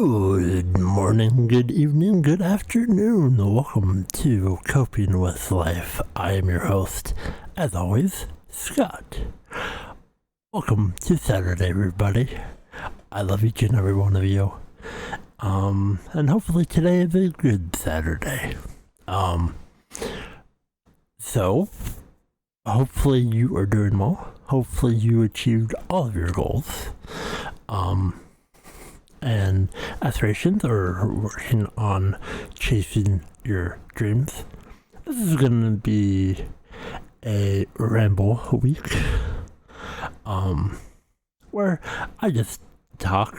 Good morning, good evening, good afternoon. Welcome to Coping with Life. I am your host, as always, Scott. Welcome to Saturday, everybody. I love each and every one of you. And hopefully today is a good Saturday. So, hopefully you are doing well. Hopefully you achieved all of your goals. And aspirations, or working on chasing your dreams. This is gonna be a ramble week, where I just talk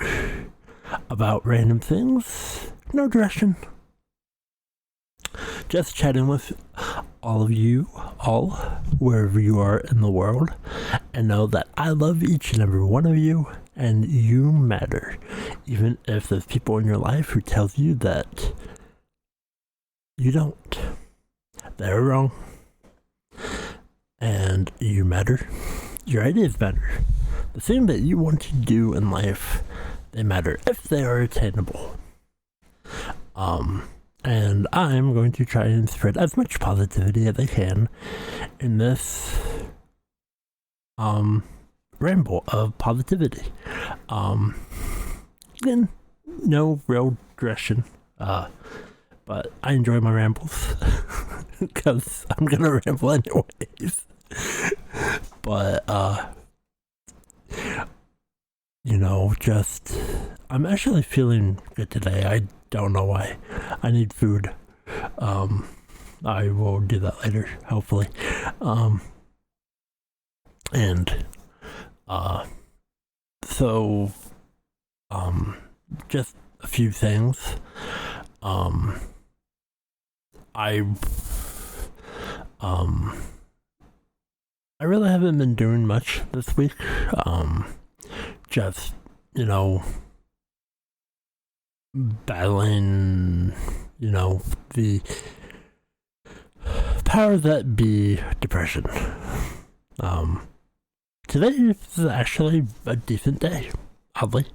about random things, no direction, just chatting with all of you, wherever you are in the world, and know that I love each and every one of you, and you matter, even if there's people in your life who tells you that you don't. They're wrong, and you matter. Your ideas matter. The thing that you want to do in life, they matter if they are attainable. And I'm going to try and spread as much positivity as I can in this ramble of positivity. Again, no real direction, but I enjoy my rambles because I'm gonna ramble anyways. But I'm actually feeling good today. I don't know why. I need food. I will do that later, hopefully. Just a few things. I really haven't been doing much this week. Just, battling, the power that be depression. Today is actually a decent day, oddly.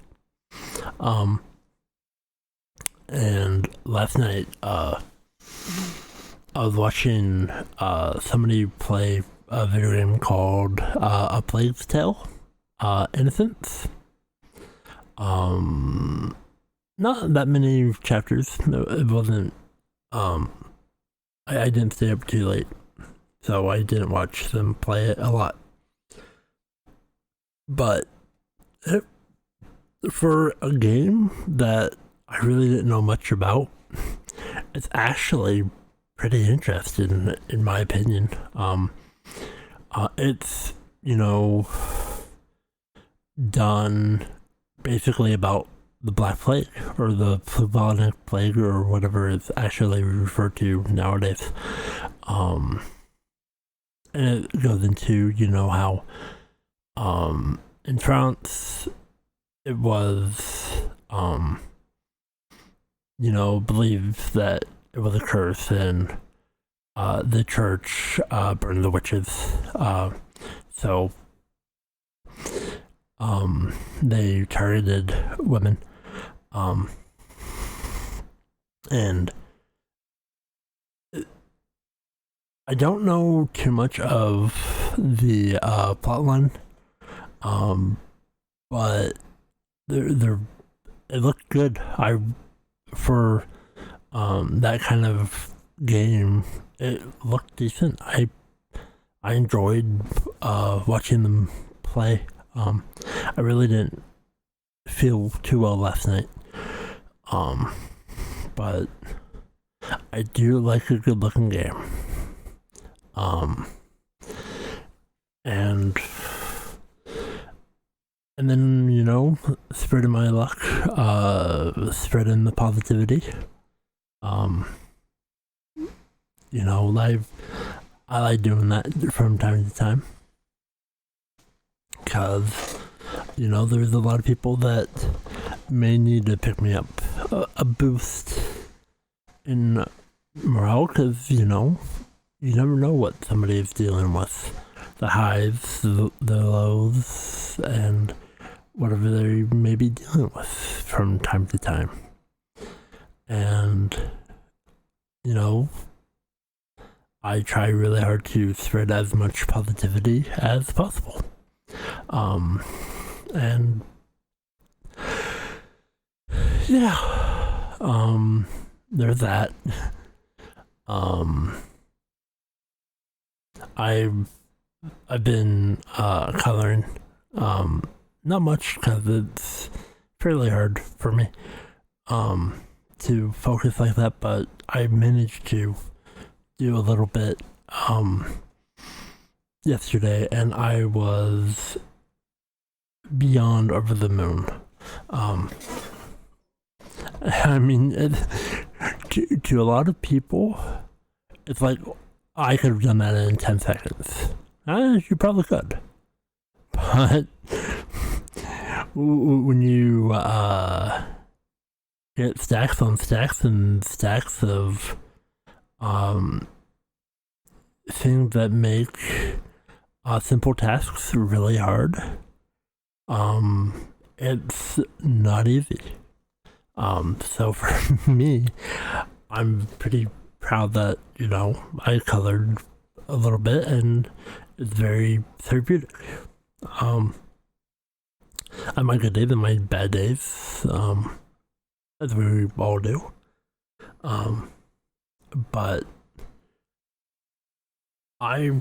And last night, I was watching somebody play a video game called A Plague's Tale, Innocence. Not that many chapters. It wasn't, I didn't stay up too late, so I didn't watch them play it a lot. But for a game that I really didn't know much about, it's actually pretty interesting in my opinion. It's, done basically about the Black Plague, or the bubonic plague, or whatever it's actually referred to nowadays. And it goes into, how, in France, it was, believed that it was a curse, and the church burned the witches. So they targeted women. And I don't know too much of the plotline, but it looked good. For that kind of game, it looked decent. I enjoyed watching them play. I really didn't feel too well last night, but I do like a good looking game. And then, spreading my luck, spreading the positivity. I like doing that from time to time, because, there's a lot of people that may need to pick me up, a boost in morale, because, you never know what somebody is dealing with. The highs, the lows, and whatever they may be dealing with from time to time. And, you know, I try really hard to spread as much positivity as possible. And yeah, there's that. I've been coloring, not much because it's fairly hard for me to focus like that, but I managed to do a little bit yesterday, and I was beyond over the moon. I mean, to a lot of people, it's like, I could have done that in 10 seconds. You probably could. But when you get stacks on stacks and stacks of things that make simple tasks really hard, it's not easy. So for me, I'm pretty proud that, you know, I colored a little bit and it's very therapeutic. I have my good days and my bad days, as we all do. But I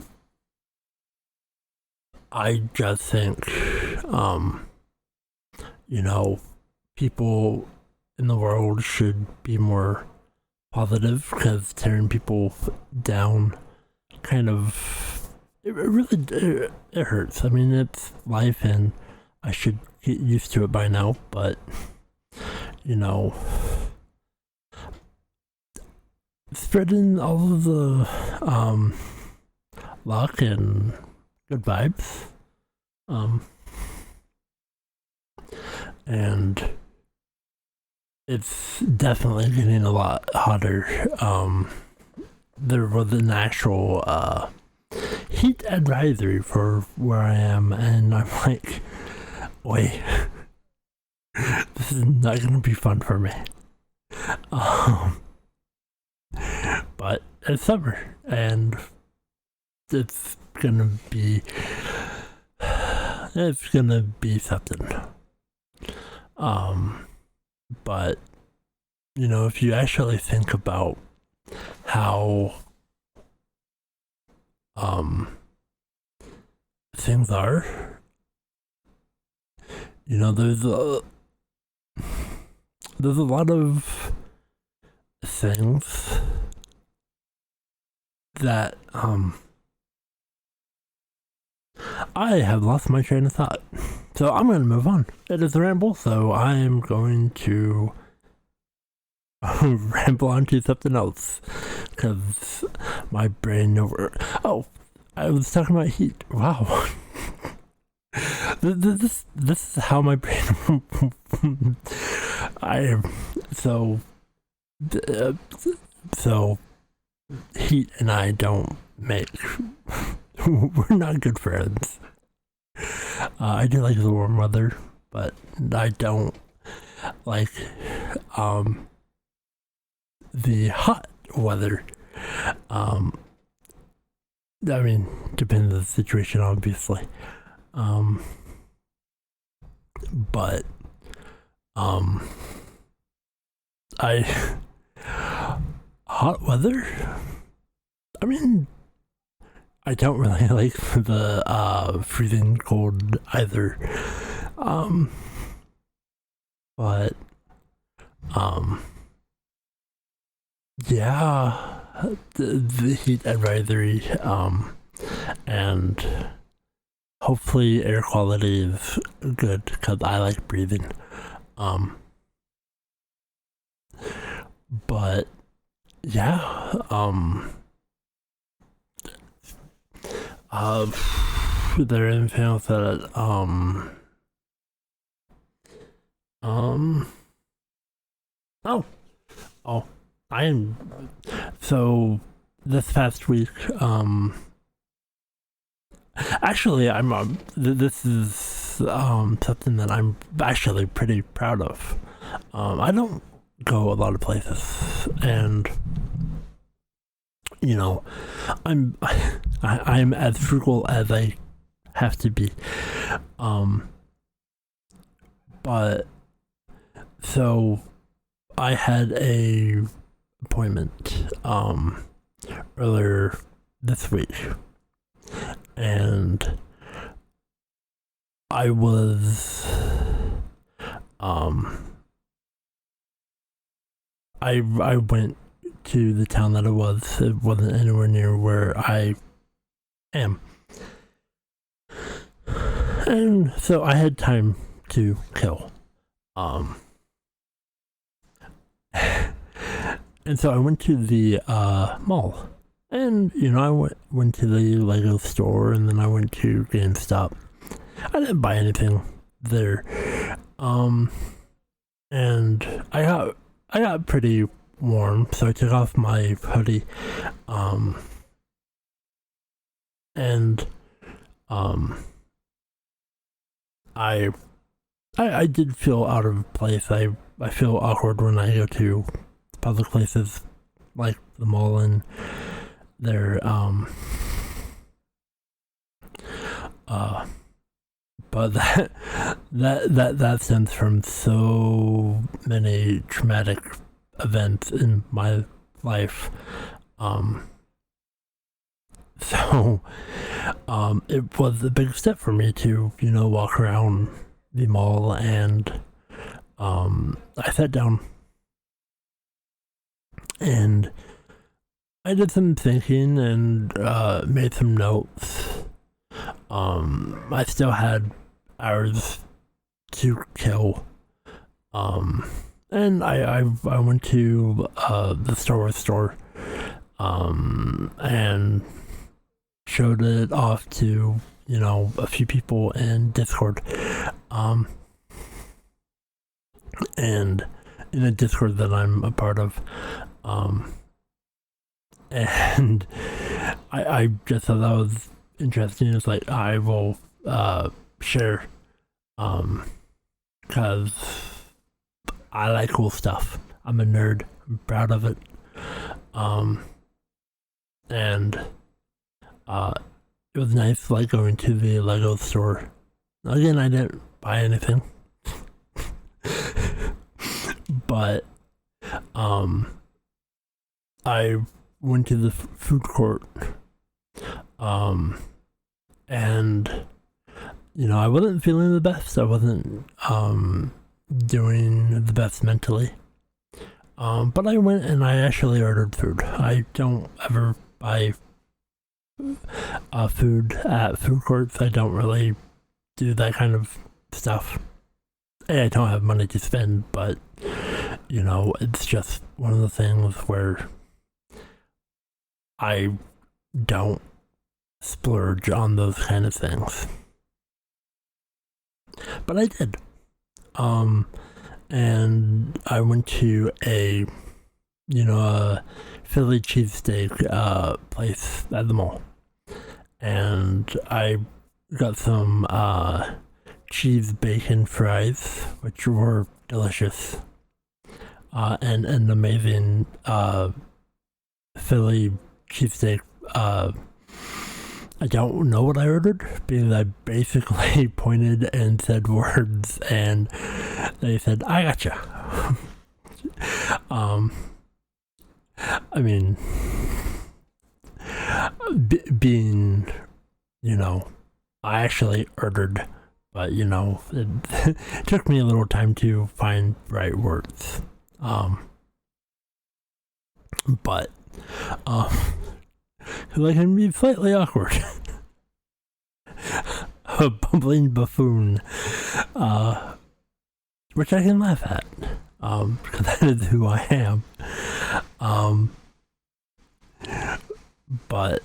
just think, you know, people in the world should be more positive, because tearing people down kind of, it really hurts. I mean, it's life and I should get used to it by now, but, you know, spreading all of the luck and good vibes, and it's definitely getting a lot hotter. There was an actual heat advisory for where I am, and I'm like, wait, this is not gonna be fun for me. But it's summer, and it's gonna be something. But, you know, if you actually think about how things are, you know, there's a lot of things that I have lost my train of thought. So I'm going to move on. It is Ramble, so I am going to ramble on to something else, because my brain Oh, I was talking about heat. Wow. This is how my brain so heat and I don't make we're not good friends. I do like the warm weather, but I don't like the hot weather. I mean, depends on the situation, obviously. But hot weather, I mean, I don't really like the freezing cold either. But yeah, the heat advisory, and hopefully air quality is good, because I like breathing. But yeah, is there anything else that I am, so this past week, actually, I'm this is something that I'm actually pretty proud of. I don't go a lot of places, and I'm I'm as frugal as I have to be. But so I had a appointment earlier this week, and I was I went to the town that it wasn't anywhere near where I am, and so I had time to kill. And so I went to the mall, and I went to the Lego store, and then I went to GameStop. I didn't buy anything there, and I got pretty warm, so I took off my hoodie, and I did feel out of place. I feel awkward when I go to public places like the mall, and they're but that stems from so many traumatic events in my life. So it was a big step for me to walk around the mall, and I sat down and I did some thinking and made some notes. I still had hours to kill, and I went to the Star Wars store, and showed it off to a few people in Discord, and in a Discord that I'm a part of, and I just thought that was interesting. It's like, I will share, because I like cool stuff. I'm a nerd. I'm proud of it. And it was nice, like, going to the Lego store. Again, I didn't buy anything, but I went to the food court, and I wasn't feeling the best. I wasn't doing the best mentally, but I went and I actually ordered food. I don't ever buy food at food courts. I don't really do that kind of stuff. I don't have money to spend, but it's just one of the things where I don't splurge on those kind of things. But I did. And I went to a Philly cheesesteak place at the mall, and I got some cheese bacon fries, which were delicious, and an amazing Philly cheesesteak. I don't know what I ordered, because I basically pointed and said words, and they said, "I gotcha." I mean, being, I actually ordered, but it took me a little time to find right words. But because I can be slightly awkward. A bumbling buffoon, which I can laugh at, because that is who I am. But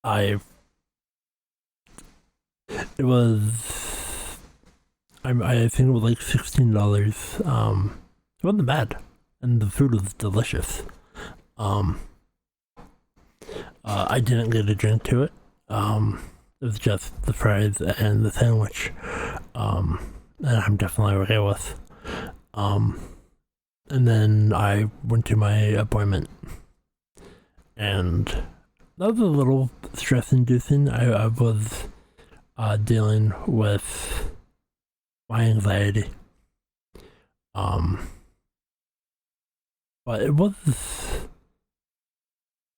I think it was like $16. It wasn't bad, and the food was delicious. I didn't get a drink to it. It was just the fries and the sandwich. and I'm definitely okay with. And then I went to my appointment, and that was a little stress-inducing. I was dealing with my anxiety. But it was,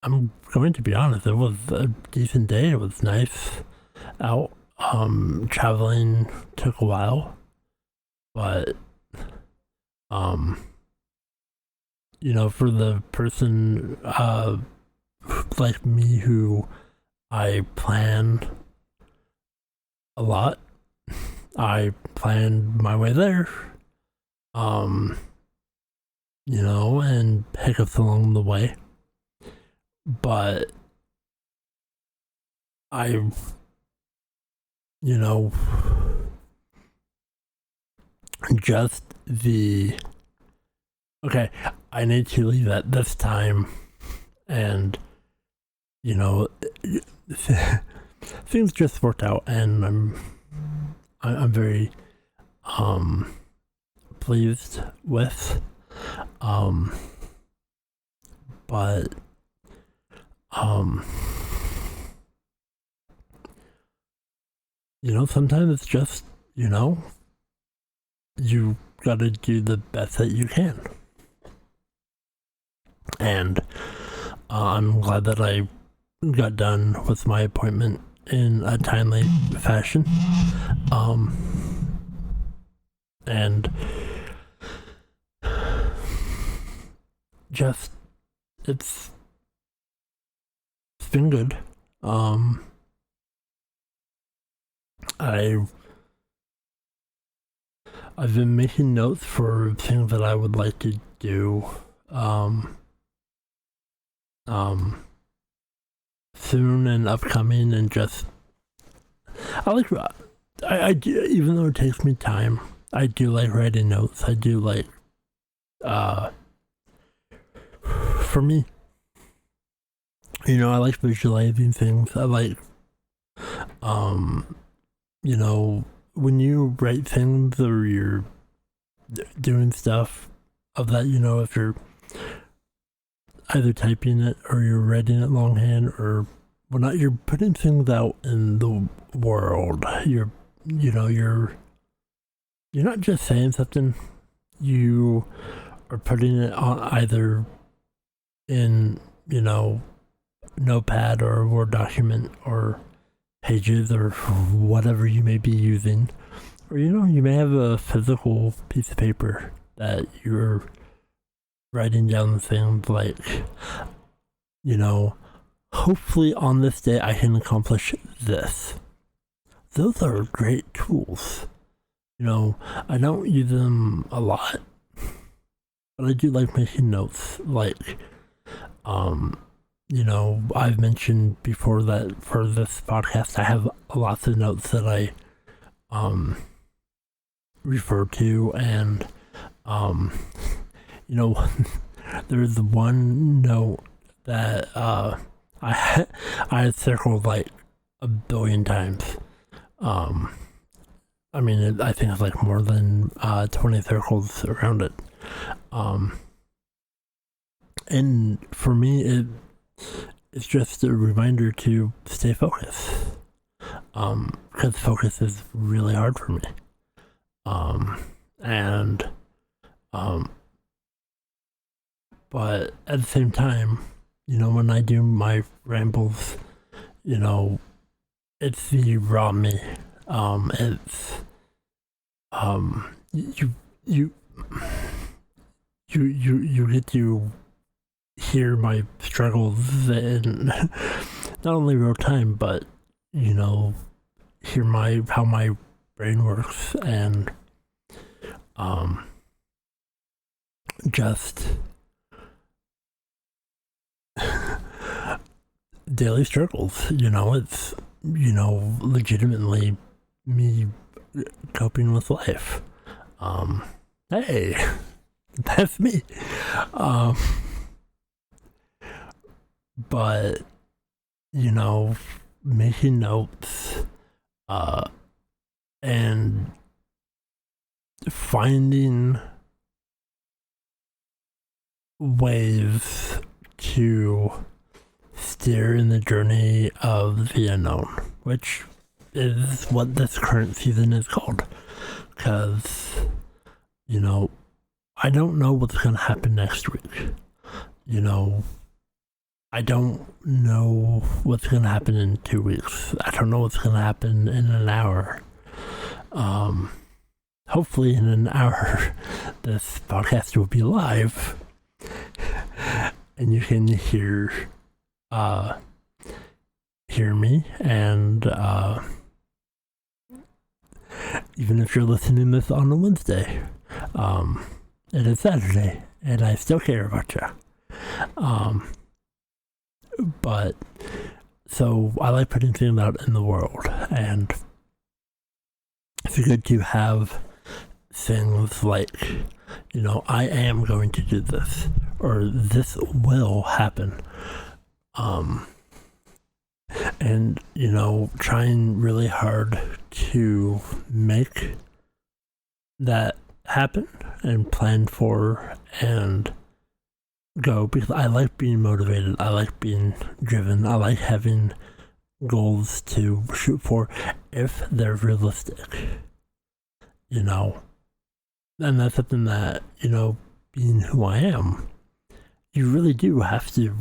I'm going to be honest, it was a decent day. It was nice out. Traveling took a while, but for the person like me who I plan a lot, I planned my way there, and hiccups along the way, but I just okay, I need to leave at this time, and things just worked out, and I'm very pleased with, but sometimes it's just you gotta do the best that you can, and I'm glad that I got done with my appointment in a timely fashion, and just it's been good. I've been making notes for things that I would like to do soon and upcoming, and just I do, even though it takes me time, I do like writing notes. I do like for me, I like visualizing things. I like when you write things or you're doing stuff of that, if you're either typing it or you're writing it longhand or whatnot, you're putting things out in the world. You're not just saying something, you are putting it on either in, Notepad or a Word document or pages or whatever you may be using, or you may have a physical piece of paper that you're writing down things like, hopefully on this day I can accomplish this. Those are great tools. I don't use them a lot, but I do like making notes. Like I've mentioned before that for this podcast I have lots of notes that I refer to, and there's one note that I circled like a billion times. I think it's like more than 20 circles around it. And for me, it's just a reminder to stay focused. Because focus is really hard for me. But at the same time, when I do my rambles, it's the raw me. It's you get to hear my struggles in not only real time, but hear how my brain works, and just daily struggles. It's legitimately me coping with life. Hey, that's me. But making notes and finding ways to steer in the journey of the unknown, which is what this current season is called. Because, I don't know what's going to happen next week. I don't know what's going to happen in 2 weeks. I don't know what's going to happen in an hour. Hopefully in an hour, this podcast will be live. And you can hear me, and even if you're listening to this on a Wednesday, it is Saturday, and I still care about you. But so I like putting things out in the world, and it's good to have things like, I am going to do this, or this will happen. And, trying really hard to make that happen and plan for and go, because I like being motivated. I like being driven. I like having goals to shoot for if they're realistic, and that's something that, being who I am, you really do have to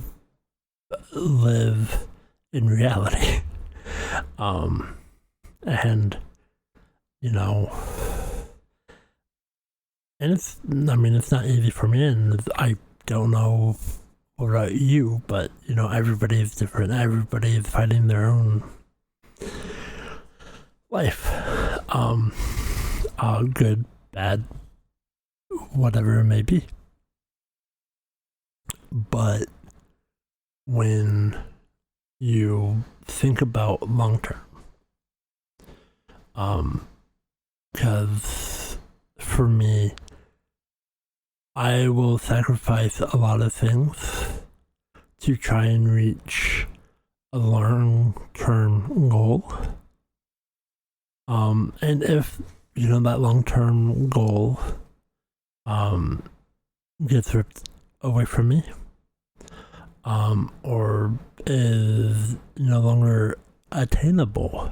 live in reality. And it's not easy for me, and I don't know about you, but everybody is different. Everybody is fighting their own life, good, bad, whatever it may be. But when you think about long term, because for me, I will sacrifice a lot of things to try and reach a long-term goal. And if, that long-term goal gets ripped away from me, or is no longer attainable,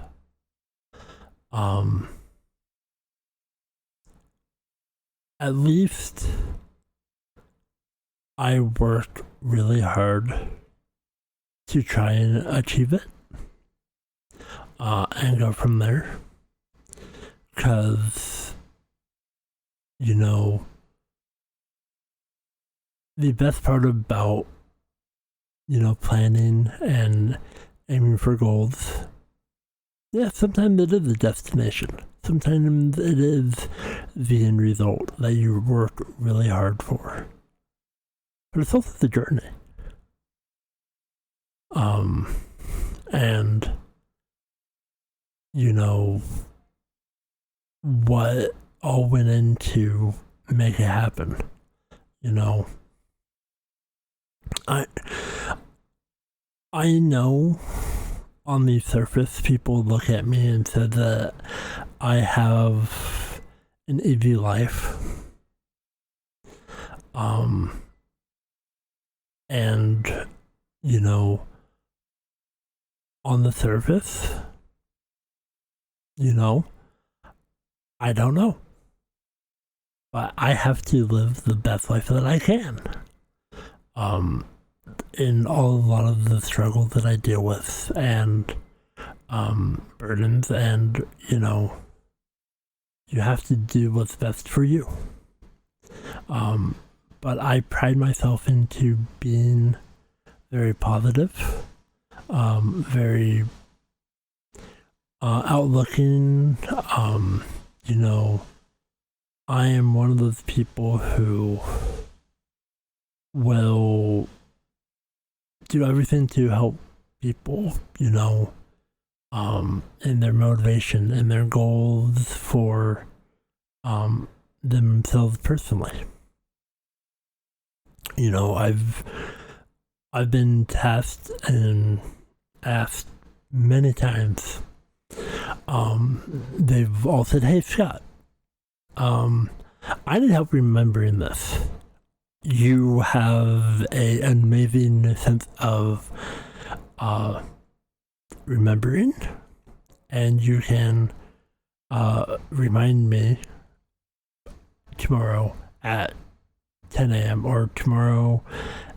at least I worked really hard to try and achieve it, and go from there. Because, the best part about, planning and aiming for goals, sometimes it is the destination. Sometimes it is the end result that you work really hard for. But it's also the journey. And, what all went into make it happen. I know on the surface people look at me and say that I have an easy life. And, on the surface, I don't know. But I have to live the best life that I can. In a lot of the struggles that I deal with, and burdens, and you have to do what's best for you. But I pride myself into being very positive, very outlooking. I am one of those people who will do everything to help people, in their motivation and their goals for themselves personally. I've been tasked and asked many times. They've all said, "Hey, Scott, I need help remembering this. You have an amazing sense of remembering, and you can remind me tomorrow at 10 a.m. or tomorrow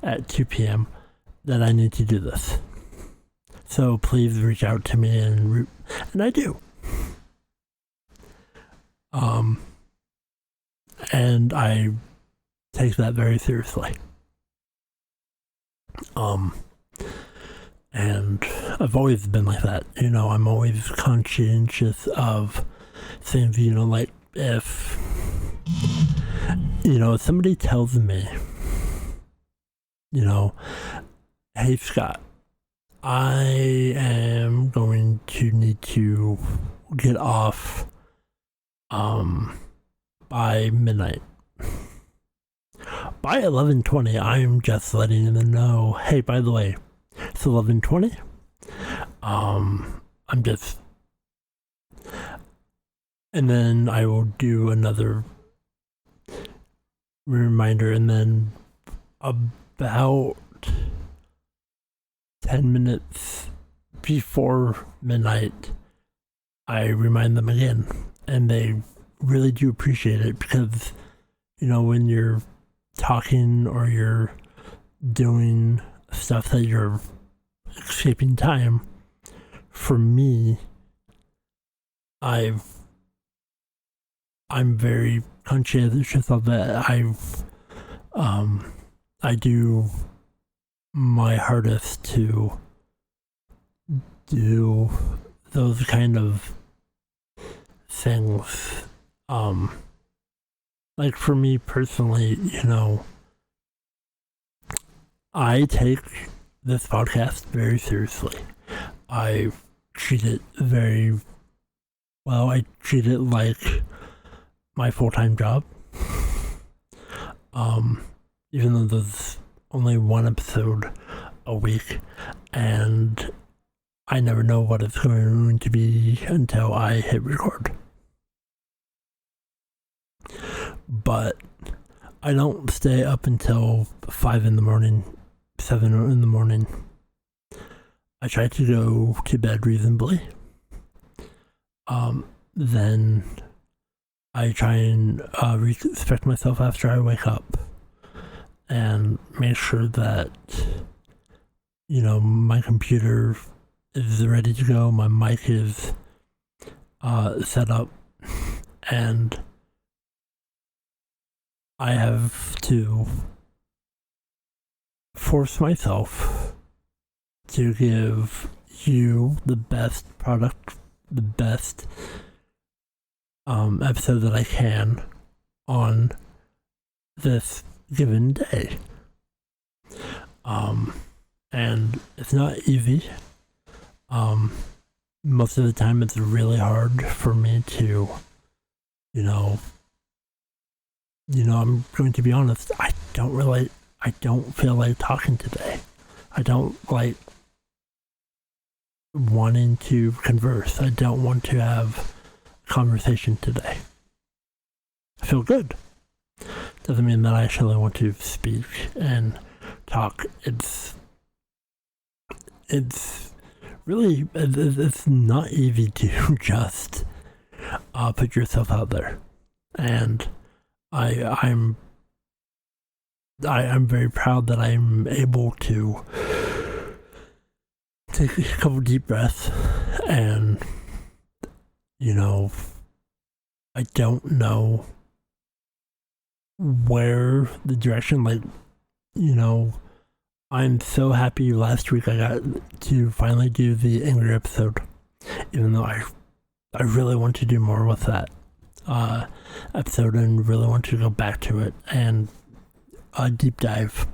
at 2 p.m. that I need to do this. So please reach out to me, and I do. And I take that very seriously. And I've always been like that. I'm always conscientious of things, like if, somebody tells me, hey, Scott, I am going to need to get off by midnight. By 11:20, I'm just letting them know, hey, by the way, it's 11:20. I'm just, and then I will do another reminder, and then about 10 minutes before midnight, I remind them again, and they really do appreciate it because, when you're talking or you're doing stuff that you're escaping time, for me, I'm very conscientious of that. I do my hardest to do those kind of things. Like for me personally, I take this podcast very seriously. I treat it very well. I treat it like my full-time job. Even though there's only one episode a week, and I never know what it's going to be until I hit record. But I don't stay up until 5 in the morning, 7 in the morning. I try to go to bed reasonably. Then I try and respect myself after I wake up and make sure that, my computer is ready to go, my mic is set up, and I have to force myself to give you the best product, the best episode that I can on this given day. And it's not easy. Most of the time it's really hard for me to, I'm going to be honest, I don't feel like talking today. I don't like wanting to converse. I don't want to have a conversation today. I feel good. Doesn't mean that I actually want to speak and talk. It's really, it's not easy to just put yourself out there. And I'm very proud that I'm able to take a couple deep breaths, and I don't know where the direction, I'm so happy last week I got to finally do the angry episode, even though I really want to do more with that episode and really want to go back to it and deep dive,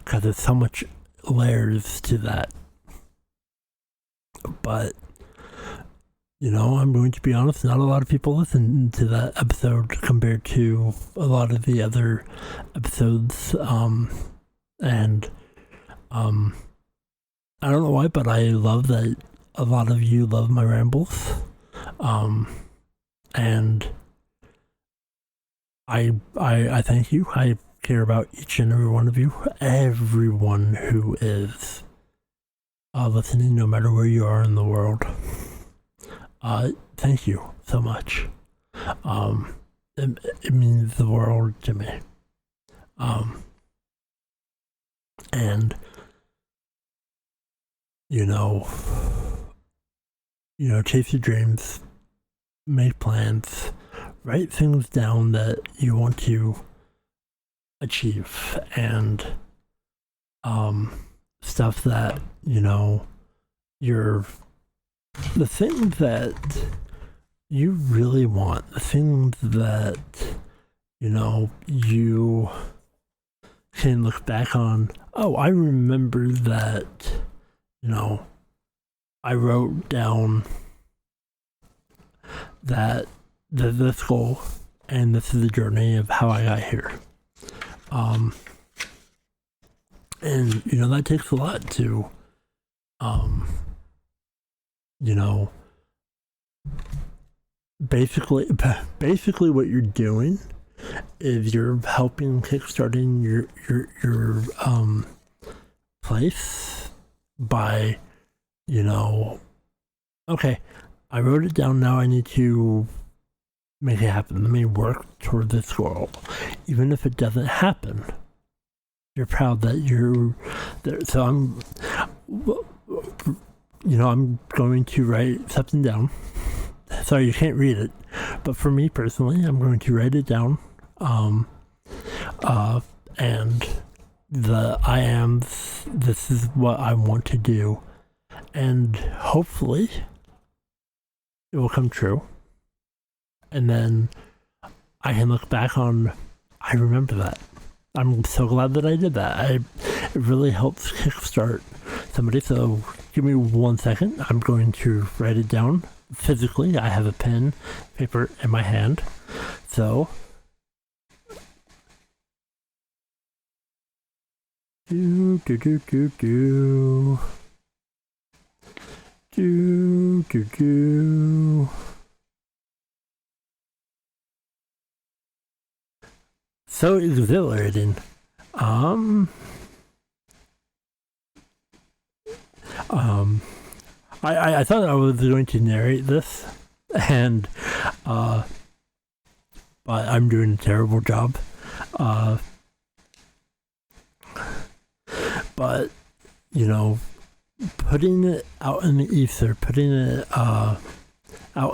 because there's so much layers to that. But I'm going to be honest, not a lot of people listen to that episode compared to a lot of the other episodes. And I don't know why, but I love that a lot of you love my rambles. And I thank you. I care about each and every one of you, everyone who is listening, no matter where you are in the world. Thank you so much. It means the world to me. And chase your dreams, make plans, write things down that you want to achieve, and stuff that you're the things that you really want, the things that you can look back on. Oh, I remember that I wrote down that this goal, and this is the journey of how I got here. And that takes a lot to basically what you're doing is you're helping kickstarting your place by okay, I wrote it down, now I need to make it happen. Let me work toward this goal. Even if it doesn't happen, you're proud that you're there. So I'm going to write something down. Sorry, you can't read it, but for me personally, I'm going to write it down. And the I am, this is what I want to do, and hopefully it will come true. And then I can look back on, I remember that. I'm so glad that I did that. It really helps kickstart somebody. So give me 1 second. I'm going to write it down physically. I have a pen, paper in my hand. So do. So exhilarating. I thought I was going to narrate this, and but I'm doing a terrible job. But putting it out in the ether, putting it out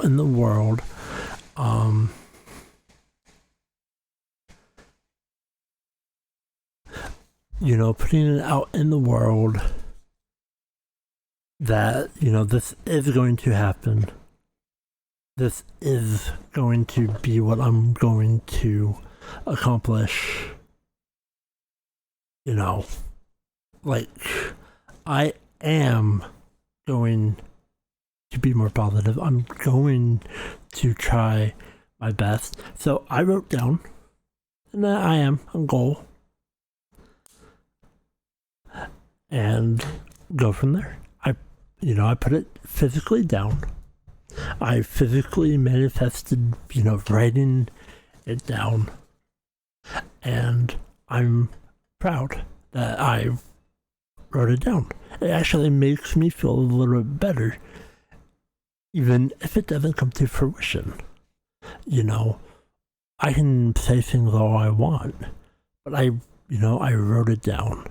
in the world, putting it out in the world that, this is going to happen. This is going to be what I'm going to accomplish. I am going to be more positive. I'm going to try my best. So I wrote down, and then I am a goal, and go from there. I put it physically down. I physically manifested, writing it down, and I'm proud that I wrote it down. It actually makes me feel a little bit better, even if it doesn't come to fruition. I can say things all I want, but I wrote it down.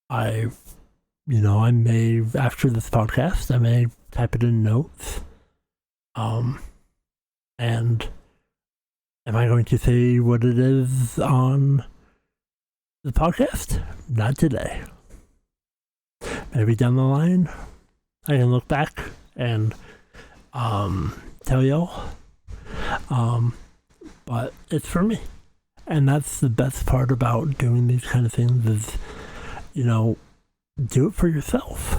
I may, after this podcast, I may type it in notes. And am I going to say what it is on the podcast? Not today. Maybe down the line, I can look back and tell y'all. But it's for me. And that's the best part about doing these kind of things is, do it for yourself.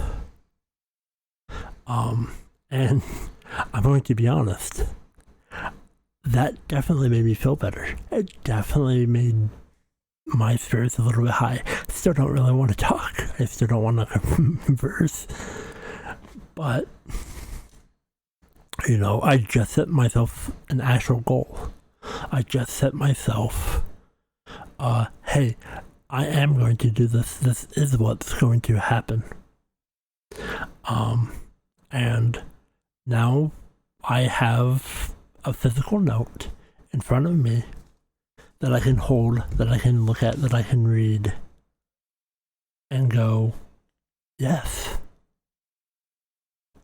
And I'm going to be honest, that definitely made me feel better. It definitely made my spirits a little bit high. I still don't really want to talk. I still don't want to converse. But, I just set myself an actual goal. I just set myself, hey, I am going to do this. This is what's going to happen. And now I have a physical note in front of me that I can hold, that I can look at, that I can read and go, yes,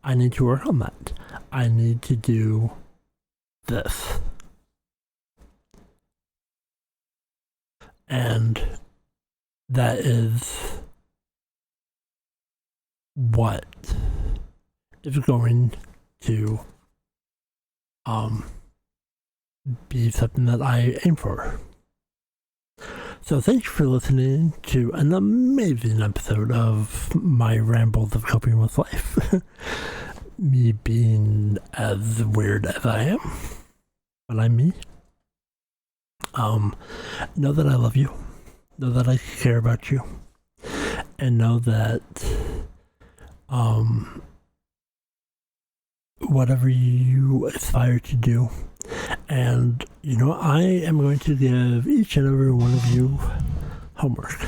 I need to work on that. I need to do this. And that is what is going to be something that I aim for. So thank you for listening to an amazing episode of my rambles of coping with life. Me being as weird as I am, but I'm me. Know that I love you. Know that I care about you. And know that whatever you aspire to do, and I am going to give each and every one of you homework.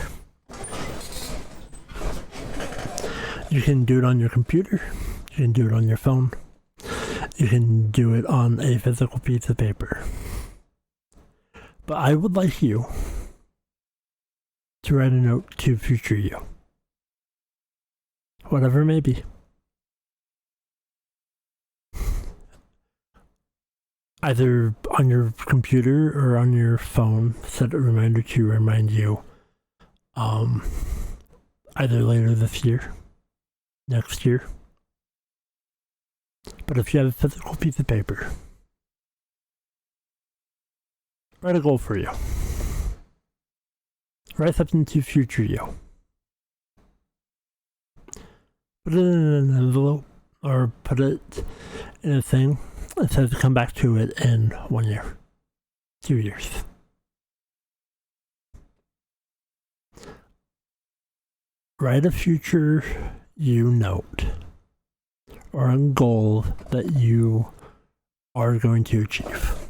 You can do it on your computer, you can do it on your phone, you can do it on a physical piece of paper. But I would like you to write a note to future you, whatever it may be. Either on your computer or on your phone, set a reminder to remind you either later this year, next year. But if you have a physical piece of paper, write a goal for you. Write something to future you. Put it in an envelope or put it in a thing. It says come back to it in 1 year, 2 years. Write a future you note or a goal that you are going to achieve,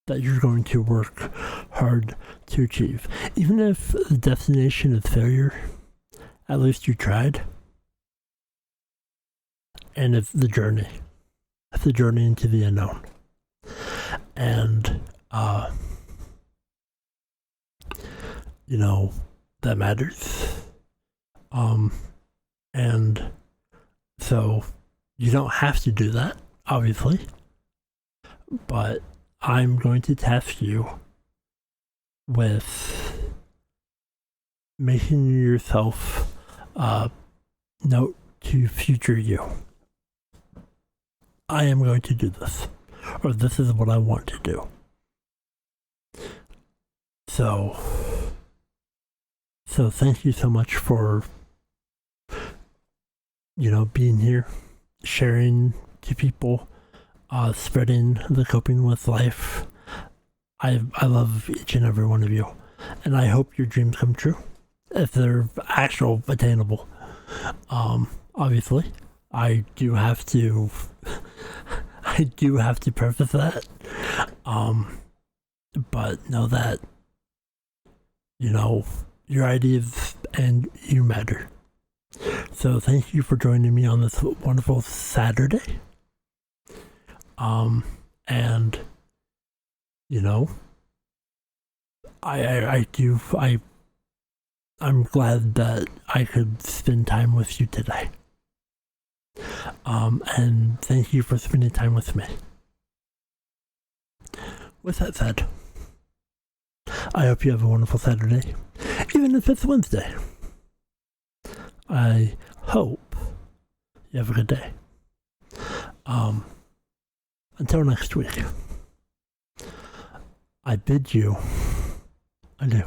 that you're going to work hard to achieve. Even if the destination is failure, at least you tried. And it's the journey. It's the journey into the unknown. And, that matters. And so you don't have to do that, obviously. But I'm going to task you with making yourself note to future you. I am going to do this, or this is what I want to do. So thank you so much for, being here, sharing to people, spreading the coping with life. I love each and every one of you, and I hope your dreams come true, if they're actual attainable. Obviously, I do have to preface that. But know that, your ideas and you matter. So thank you for joining me on this wonderful Saturday. And I'm glad that I could spend time with you today. And thank you for spending time with me. With that said, I hope you have a wonderful Saturday, even if it's Wednesday. I hope you have a good day. Until next week, I bid you adieu.